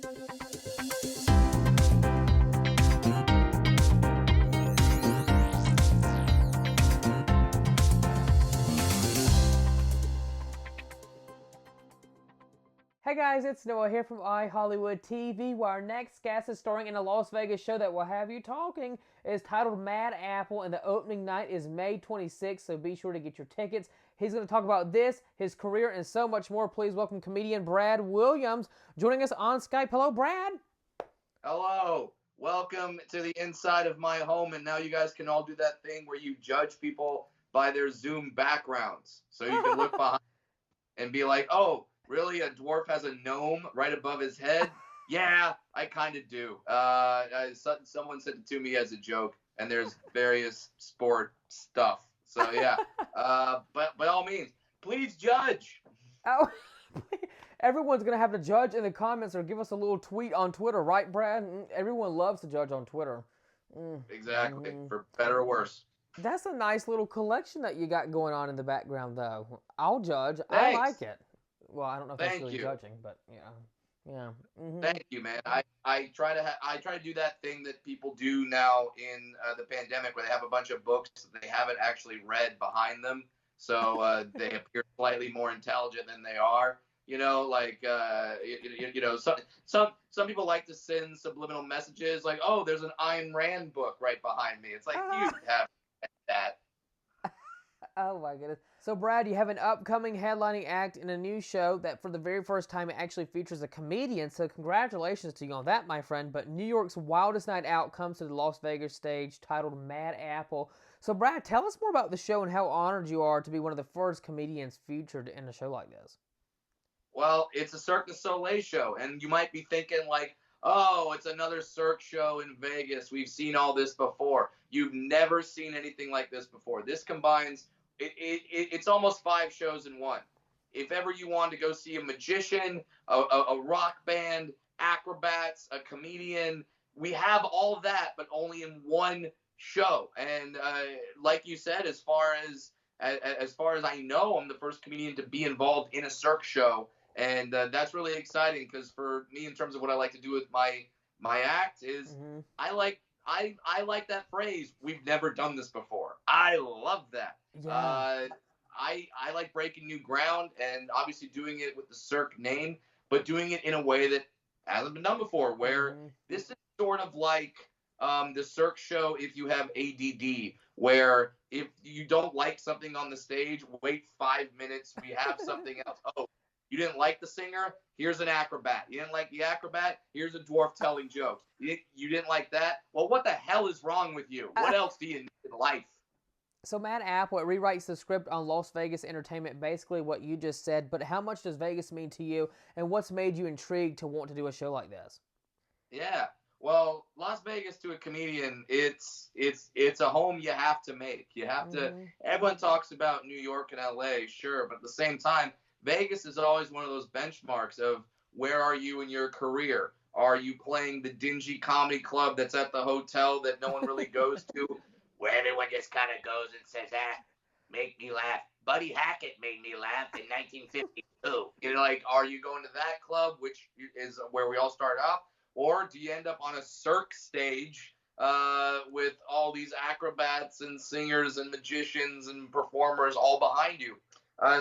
Hey guys, it's Noah here from iHollywood TV, where our next guest is starring in a Las Vegas show that will have you talking. It's titled Mad Apple, and the opening night is May 26th, so be sure to get your tickets. He's going to talk about this, his career, and so much more. Please welcome comedian Brad Williams, joining us on Skype. Hello, Brad. Hello. Welcome to the inside of my home, and now you guys can all do that thing where you judge people by their Zoom backgrounds. So you can look behind and be like, oh, really? A dwarf has a gnome right above his head? Yeah, I kind of do. Someone said it to me as a joke, and there's various sport stuff. So yeah, but by all means, please judge. Oh, everyone's going to have to judge in the comments or give us a little tweet on Twitter, right, Brad? Everyone loves to judge on Twitter. Exactly, for better or worse. That's a nice little collection that you got going on in the background, though. I'll judge. Thanks. I like it. Well, I don't know if that's really you. judging, but yeah. Thank you, man. I try to do that thing that people do now in the pandemic, where they have a bunch of books that they haven't actually read behind them, so they appear slightly more intelligent than they are. You know, like some people like to send subliminal messages, like, oh, there's an Ayn Rand book right behind me. It's like, you have that. Oh my goodness. So Brad, you have an upcoming headlining act in a new show that for the very first time it actually features a comedian. So congratulations to you on that, my friend. But New York's Wildest Night Out comes to the Las Vegas stage, titled Mad Apple. So Brad, tell us more about the show and how honored you are to be one of the first comedians featured in a show like this. Well, it's a Cirque du Soleil show, and you might be thinking like, oh, it's another Cirque show in Vegas. We've seen all this before. You've never seen anything like this before. This combines, it's almost 5 shows in one. If ever you want to go see a magician, a rock band, acrobats, a comedian, we have all that, but only in one show. And like you said, as far as I know, I'm the first comedian to be involved in a Cirque show. And that's really exciting, because for me, in terms of what I like to do with my act, is I like that phrase, we've never done this before. I love that. Yeah. I like breaking new ground, and obviously doing it with the Cirque name, but doing it in a way that hasn't been done before, where this is sort of like the Cirque show if you have ADD, where if you don't like something on the stage, wait 5 minutes, we have something else. Oh, you didn't like the singer? Here's an acrobat. You didn't like the acrobat? Here's a dwarf telling jokes. You didn't like that? Well, what the hell is wrong with you? What else do you need in life? So Mad Apple, it rewrites the script on Las Vegas entertainment, basically what you just said, but how much does Vegas mean to you, and what's made you intrigued to want to do a show like this? Yeah. Well, Las Vegas, to a comedian, it's a home you have to make. You have to. Everyone talks about New York and LA, sure, but at the same time, Vegas is always one of those benchmarks of where are you in your career? Are you playing the dingy comedy club that's at the hotel that no one really goes to, where everyone just kind of goes and says, make me laugh. Buddy Hackett made me laugh in 1952. You know, like, are you going to that club, which is where we all start off? Or do you end up on a Cirque stage with all these acrobats and singers and magicians and performers all behind you?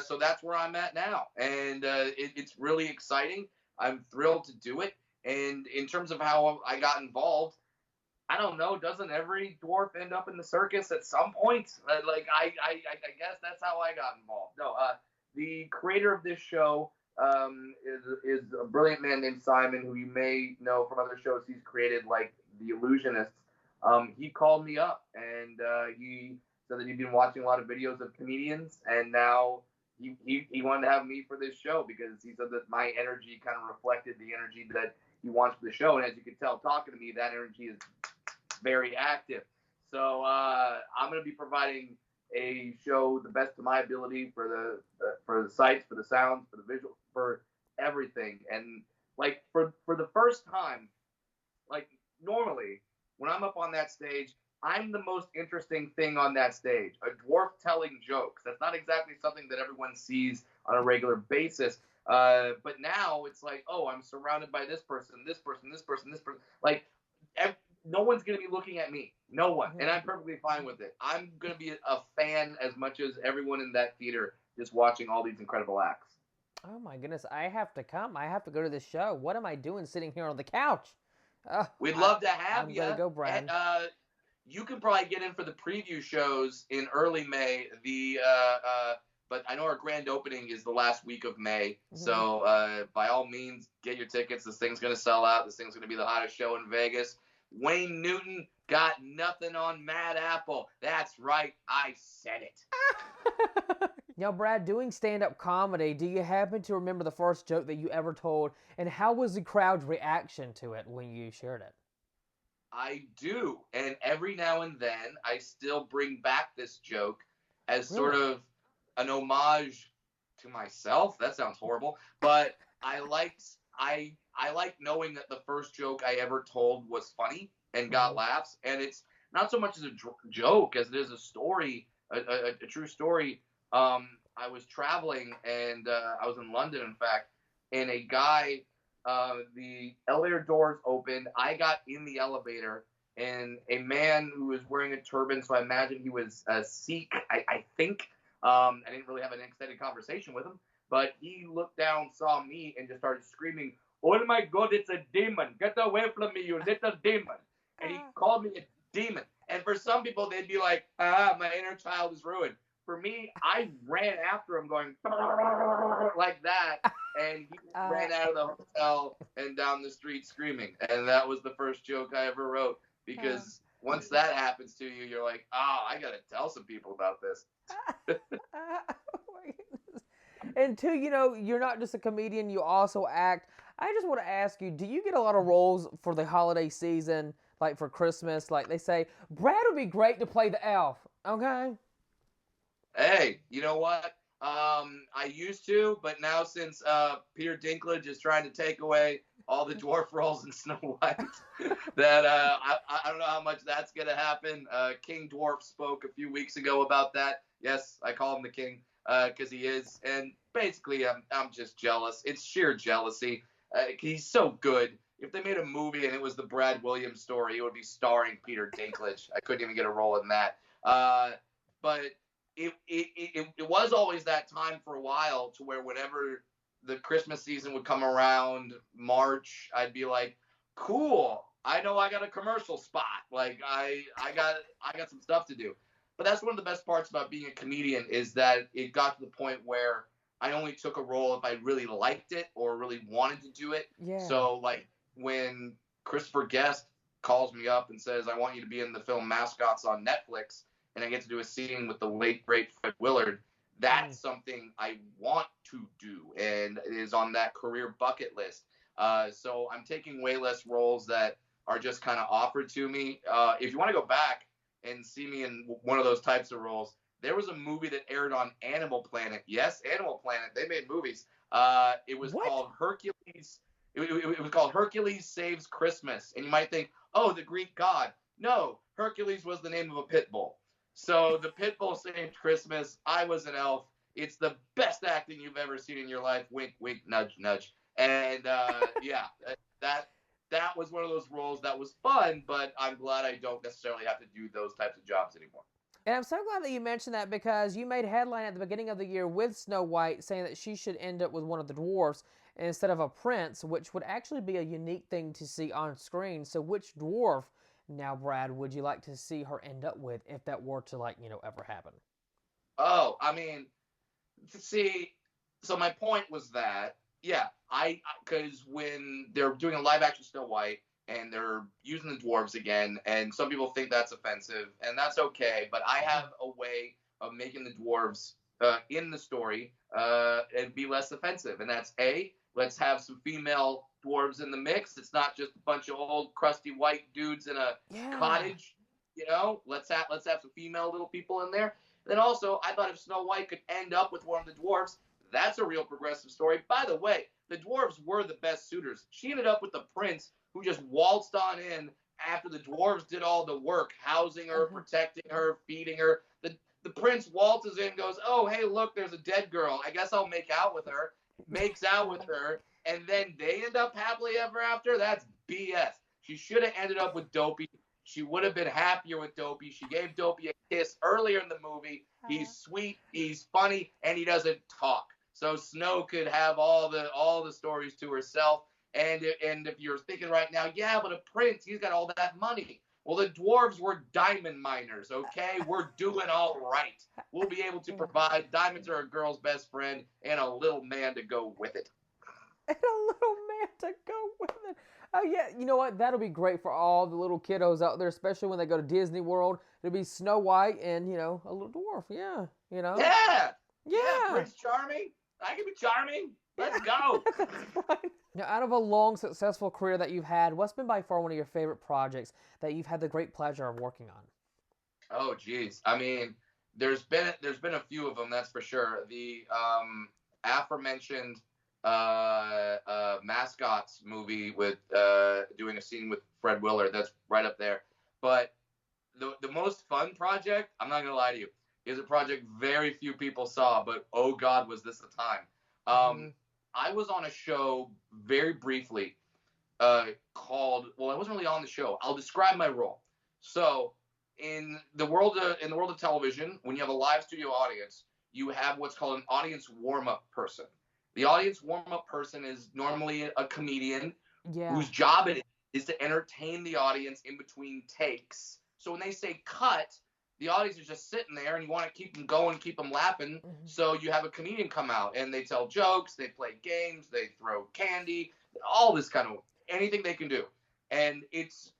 So that's where I'm at now. And it's really exciting. I'm thrilled to do it. And in terms of how I got involved, I don't know. Doesn't every dwarf end up in the circus at some point? I guess that's how I got involved. No, the creator of this show is a brilliant man named Simon, who you may know from other shows he's created, like The Illusionists. He called me up, and he said that he'd been watching a lot of videos of comedians, and now he wanted to have me for this show, because he said that my energy kind of reflected the energy that he wants for the show. And as you can tell, talking to me, that energy is very active. So I'm going to be providing a show the best of my ability for the sights, for the sounds, for the visual, for everything. And like for the first time, like normally when I'm up on that stage, I'm the most interesting thing on that stage. A dwarf telling jokes. That's not exactly something that everyone sees on a regular basis. But now it's like, oh, I'm surrounded by this person, this person, this person, this person. Like, no one's going to be looking at me. No one. And I'm perfectly fine with it. I'm going to be a fan as much as everyone in that theater just watching all these incredible acts. Oh my goodness, I have to come. I have to go to this show. What am I doing sitting here on the couch? We'd love to have you. I'm going to go, Brad. And, you can probably get in for the preview shows in early May. But I know our grand opening is the last week of May. So by all means, get your tickets. This thing's going to sell out. This thing's going to be the hottest show in Vegas. Wayne Newton got nothing on Mad Apple. That's right. I said it. Now, Brad, doing stand-up comedy, do you happen to remember the first joke that you ever told, and how was the crowd's reaction to it when you shared it? I do. And every now and then, I still bring back this joke as sort of an homage to myself. That sounds horrible. But I like knowing that the first joke I ever told was funny and got laughs. And it's not so much as a joke as it is a story, a true story. I was traveling, and I was in London, in fact, and a guy, the elevator doors opened. I got in the elevator, and a man who was wearing a turban, so I imagine he was a Sikh, I think. I didn't really have an extended conversation with him, but he looked down, saw me, and just started screaming, "Oh my God, it's a demon. Get away from me, you little demon." And he called me a demon. And for some people, they'd be like, my inner child is ruined. For me, I ran after him going like that, and he ran out of the hotel and down the street screaming. And that was the first joke I ever wrote, because once that happens to you, you're like, I got to tell some people about this. And two, you're not just a comedian, you also act. I just want to ask you, do you get a lot of roles for the holiday season, like for Christmas? Like they say, Brad would be great to play the elf, okay? Hey, you know what? I used to, but now since Peter Dinklage is trying to take away all the dwarf roles in Snow White, that I don't know how much that's going to happen. King Dwarf spoke a few weeks ago about that. Yes, I call him the king because he is. And basically, I'm just jealous. It's sheer jealousy. He's so good. If they made a movie and it was the Brad Williams story, it would be starring Peter Dinklage. I couldn't even get a role in that. But it was always that time for a while, to where whenever the Christmas season would come around, March, I'd be like, cool, I know I got a commercial spot. Like I got some stuff to do. But that's one of the best parts about being a comedian, is that it got to the point where I only took a role if I really liked it or really wanted to do it. Yeah. So like when Christopher Guest calls me up and says, I want you to be in the film Mascots on Netflix, and I get to do a scene with the late, great Fred Willard, that's something I want to do, and it is on that career bucket list. So I'm taking way less roles that are just kind of offered to me. If you want to go back and see me in one of those types of roles, there was a movie that aired on Animal Planet. Yes, Animal Planet. They made movies. It was called Hercules. It was called Hercules Saves Christmas. And you might think, oh, the Greek god. No, Hercules was the name of a pit bull. So the pit bull saved Christmas. I was an elf. It's the best acting you've ever seen in your life. Wink, wink, nudge, nudge. And yeah, that was one of those roles that was fun, but I'm glad I don't necessarily have to do those types of jobs anymore. And I'm so glad that you mentioned that, because you made headline at the beginning of the year with Snow White saying that she should end up with one of the dwarfs instead of a prince, which would actually be a unique thing to see on screen. So which dwarf, now, Brad, would you like to see her end up with if that were to, ever happen? Oh, I mean, see, so my point was that, yeah, because when they're doing a live action Snow White and they're using the dwarves again, and some people think that's offensive, and that's okay, but I have a way of making the dwarves in the story and be less offensive, and that's let's have some female dwarves in the mix. It's not just a bunch of old crusty white dudes in a cottage. Let's have some female little people in there. Then also, I thought if Snow White could end up with one of the dwarves, that's a real progressive story. By the way, the dwarves were the best suitors. She ended up with the prince, who just waltzed on in after the dwarves did all the work, housing her, protecting her, feeding her. The prince waltzes in and goes, oh, hey, look, there's a dead girl. I guess I'll make out with her. makes out with her, and then they end up happily ever after. That's BS. She should have ended up with Dopey. She would have been happier with Dopey. She gave Dopey a kiss earlier in the movie. He's sweet, he's funny, and he doesn't talk. So Snow could have all the stories to herself. And if you're thinking right now, yeah, but a prince, he's got all that money. Well, the dwarves were diamond miners, okay? We're doing all right. We'll be able to provide. Diamonds are a girl's best friend and a little man to go with it. And a little man to go with it. Oh, yeah, you know what? That'll be great for all the little kiddos out there, especially when they go to Disney World. It'll be Snow White and, a little dwarf. Yeah, Yeah. Yeah. Prince Charming. I can be charming. Let's go. That's right. Now, out of a long, successful career that you've had, what's been by far one of your favorite projects that you've had the great pleasure of working on? Oh, geez. I mean, there's been a few of them, that's for sure. The aforementioned Mascots movie with doing a scene with Fred Willard, that's right up there. But the most fun project, I'm not gonna lie to you, is a project very few people saw, but oh God, was this the time. I was on a show very briefly called, well, I wasn't really on the show. I'll describe my role. So in the world of television, when you have a live studio audience, you have what's called an audience warm-up person. The audience warm-up person is normally a comedian whose job it is to entertain the audience in between takes. So when they say cut, the audience is just sitting there and you want to keep them going, keep them laughing. So you have a comedian come out and they tell jokes, they play games, they throw candy, all this kind of anything they can do. And it's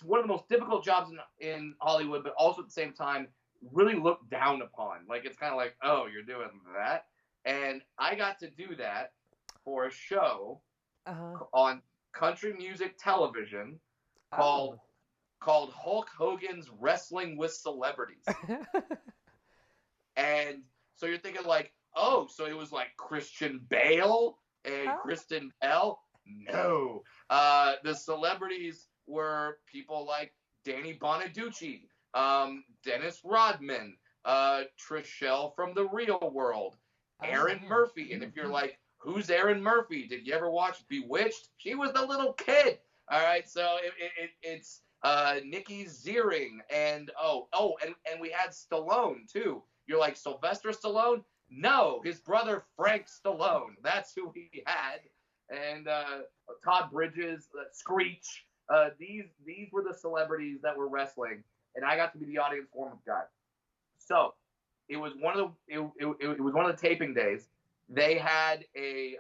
one of the most difficult jobs in Hollywood, but also at the same time really looked down upon. Like, it's kind of like, oh, you're doing that? And I got to do that for a show on country music television called Hulk Hogan's Wrestling with Celebrities. And so you're thinking like, oh, so it was like Christian Bale and Kristen Bell? No. The celebrities were people like Danny Bonaducci, Dennis Rodman, Trishelle from The Real World, Erin Murphy. And if you're like, who's Erin Murphy? Did you ever watch Bewitched? She was the little kid. All right, so it's Nikki Ziering, and and we had Stallone too. You're like, Sylvester Stallone? No, his brother Frank Stallone. That's who he had. And Todd Bridges, Screech. These were the celebrities that were wrestling, and I got to be the audience warm-up guy. So it was one of the taping days. They had they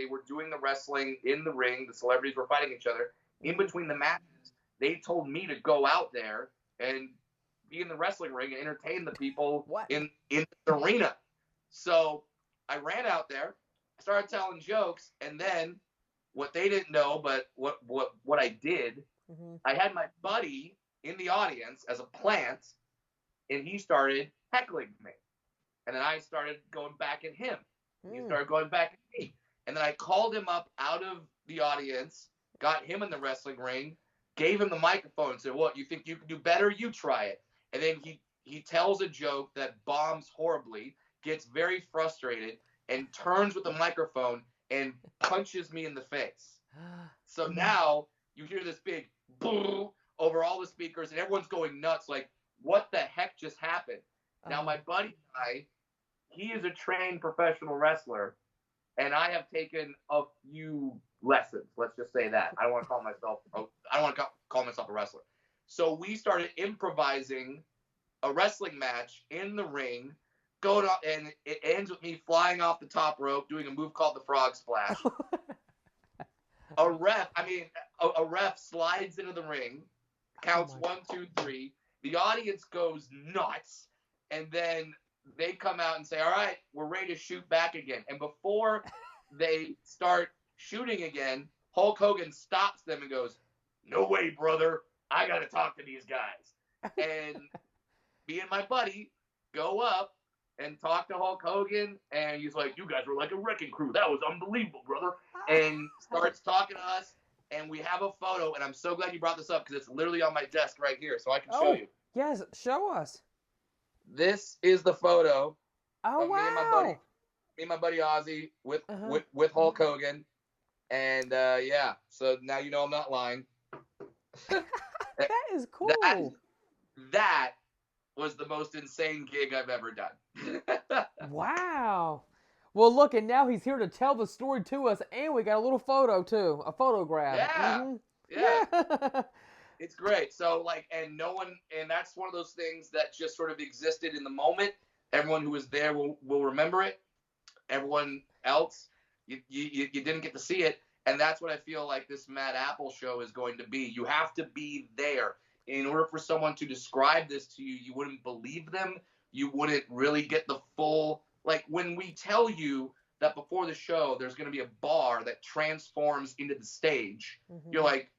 were doing the wrestling in the ring. The celebrities were fighting each other. In between the matches, they told me to go out there and be in the wrestling ring and entertain the people in the arena. So I ran out there, started telling jokes, and then what they didn't know, but what I did, I had my buddy in the audience as a plant, and he started heckling me. And then I started going back at him. And he started going back at me. And then I called him up out of the audience, got him in the wrestling ring, gave him the microphone and said, what, you think you can do better? You try it. And then he tells a joke that bombs horribly, gets very frustrated, and turns with the microphone and punches me in the face. So now you hear this big boom over all the speakers, and everyone's going nuts like, what the heck just happened? Now, my buddy and I, he is a trained professional wrestler, and I have taken a few lessons. Let's just say that. I don't want to call myself a wrestler. So we started improvising a wrestling match in the ring, going on, and it ends with me flying off the top rope, doing a move called the frog splash. A ref slides into the ring, counts 1, 2, 3. The audience goes nuts. And then they come out and say, all right, we're ready to shoot back again. And before they start shooting again, Hulk Hogan stops them and goes, no way, brother. I got to talk to these guys. And me and my buddy go up and talk to Hulk Hogan. And he's like, you guys were like a wrecking crew. That was unbelievable, brother. And starts talking to us. And we have a photo. And I'm so glad you brought this up because it's literally on my desk right here. So I can show you. Yes, show us. This is the photo of me and my buddy. me and my buddy Ozzy with Uh-huh. with Hulk Hogan, and yeah. So now you know I'm not lying. That is that cool. that was the most insane gig I've ever done. Wow. Well, look, and now he's here to tell the story to us, and we got a little photo too, a photo grab. Yeah, Mm-hmm. yeah. Yeah. It's great. So like, and no one, and that's one of those things that just sort of existed in the moment. Everyone who was there will remember it. Everyone else, you didn't get to see it. And that's what I feel like this Mad Apple show is going to be. You have to be there. In order for someone to describe this to you, you wouldn't believe them. You wouldn't really get the full, like when we tell you that before the show, there's going to be a bar that transforms into the stage. Mm-hmm. You're like,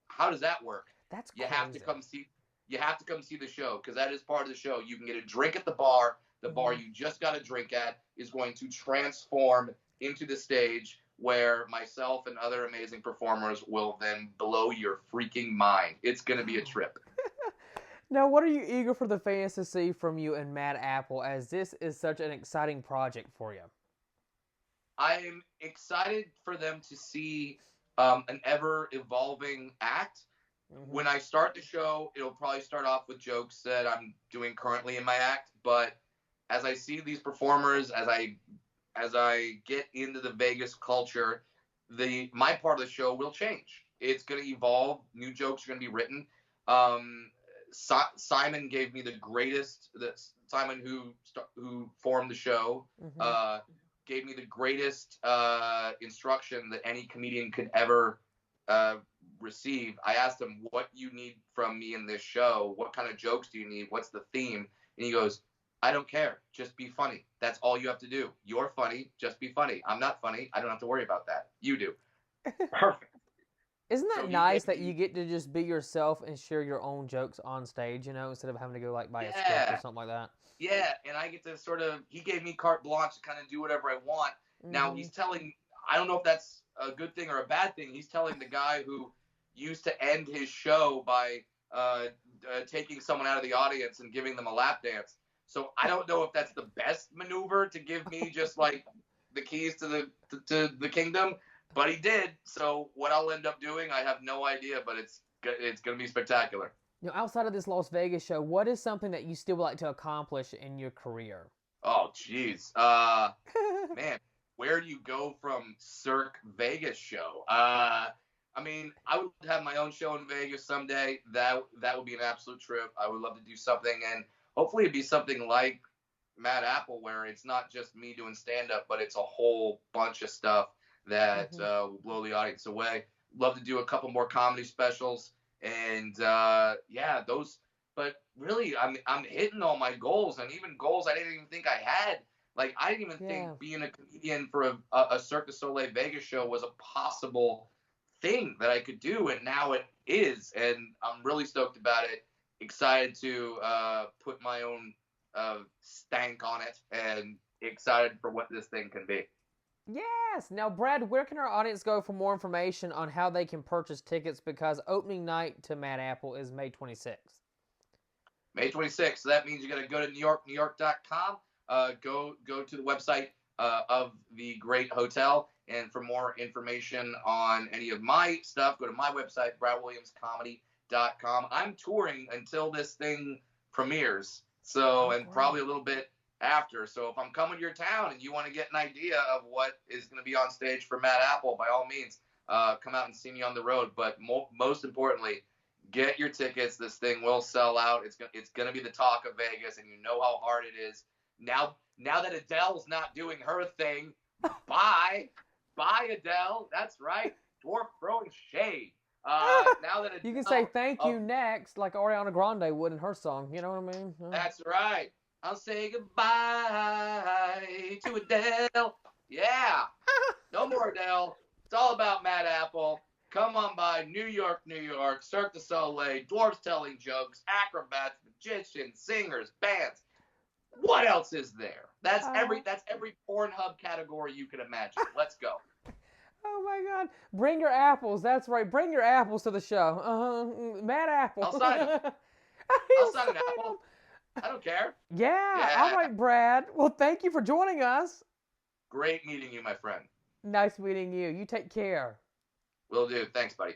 how does that work? That's You crazy. have to come see. You have to come see the show because that is part of the show. You can get a drink at the bar. The bar you just got a drink at is going to transform into the stage where myself and other amazing performers will then blow your freaking mind. It's going to be a trip. Now, what are you eager for the fans to see from you and Mad Apple, as this is such an exciting project for you? I'm excited for them to see an ever-evolving act. Mm-hmm. When I start the show, it'll probably start off with jokes that I'm doing currently in my act, but as I see these performers, as I get into the Vegas culture, my part of the show will change. It's going to evolve. New jokes are going to be written. Simon gave me the greatest. Simon, who formed the show, gave me the greatest instruction that any comedian could ever receive. I asked him, "What you need from me in this show? What kind of jokes do you need? What's the theme?" And he goes, "I don't care. Just be funny. That's all you have to do. You're funny. Just be funny. I'm not funny. I don't have to worry about that. You do." Perfect. Isn't that nice that you get to just be yourself and share your own jokes on stage, instead of having to go like by a script or something like that? Yeah, and I get to he gave me carte blanche to kind of do whatever I want. Now he's telling, I don't know if that's a good thing or a bad thing. He's telling the guy who used to end his show by taking someone out of the audience and giving them a lap dance. So I don't know if that's the best maneuver to give me just like the keys to the kingdom, but he did. So what I'll end up doing, I have no idea, but it's going to be spectacular. Outside of this Las Vegas show, what is something that you still would like to accomplish in your career? Oh, jeez. Man, where do you go from Cirque Vegas show? I mean, I would have my own show in Vegas someday. That would be an absolute trip. I would love to do something, and hopefully it'd be something like Mad Apple, where it's not just me doing stand-up, but it's a whole bunch of stuff that will blow the audience away. Love to do a couple more comedy specials, and yeah, those. But really, I'm hitting all my goals, and even goals I didn't even think I had. Like, I didn't even think being a comedian for a Cirque du Soleil Vegas show was a possible thing that I could do, and now it is, and I'm really stoked about it. Excited to put my own stank on it, and excited for what this thing can be. Yes. Now, Brad, where can our audience go for more information on how they can purchase tickets? Because opening night to Mad Apple is May 26th. May 26th. So that means you got to go to newyork.com. Go to the website of the great hotel. And for more information on any of my stuff, go to my website, bradwilliamscomedy.com. I'm touring until this thing premieres. So, and probably a little bit after. So if I'm coming to your town and you want to get an idea of what is going to be on stage for Mad Apple, by all means, come out and see me on the road. But most importantly, get your tickets. This thing will sell out. It's going to be the talk of Vegas, and you know how hard it is. Now that Adele's not doing her thing, bye Adele. That's right. Dwarf throwing shade. Now that Adele, you can say thank you next, like Ariana Grande would in her song. You know what I mean? That's right. I'll say goodbye to Adele. Yeah. No more Adele. It's all about Mad Apple. Come on by New York, Cirque du Soleil, dwarves telling jokes, acrobats, magicians, singers, bands. What else is there? That's every Pornhub category you can imagine. Let's go. Oh my God! Bring your apples. That's right. Bring your apples to the show. Mad Apple. I'll sign them. I'll sign an apple. I don't care. Yeah. All right, Brad. Well, thank you for joining us. Great meeting you, my friend. Nice meeting you. You take care. Will do. Thanks, buddy.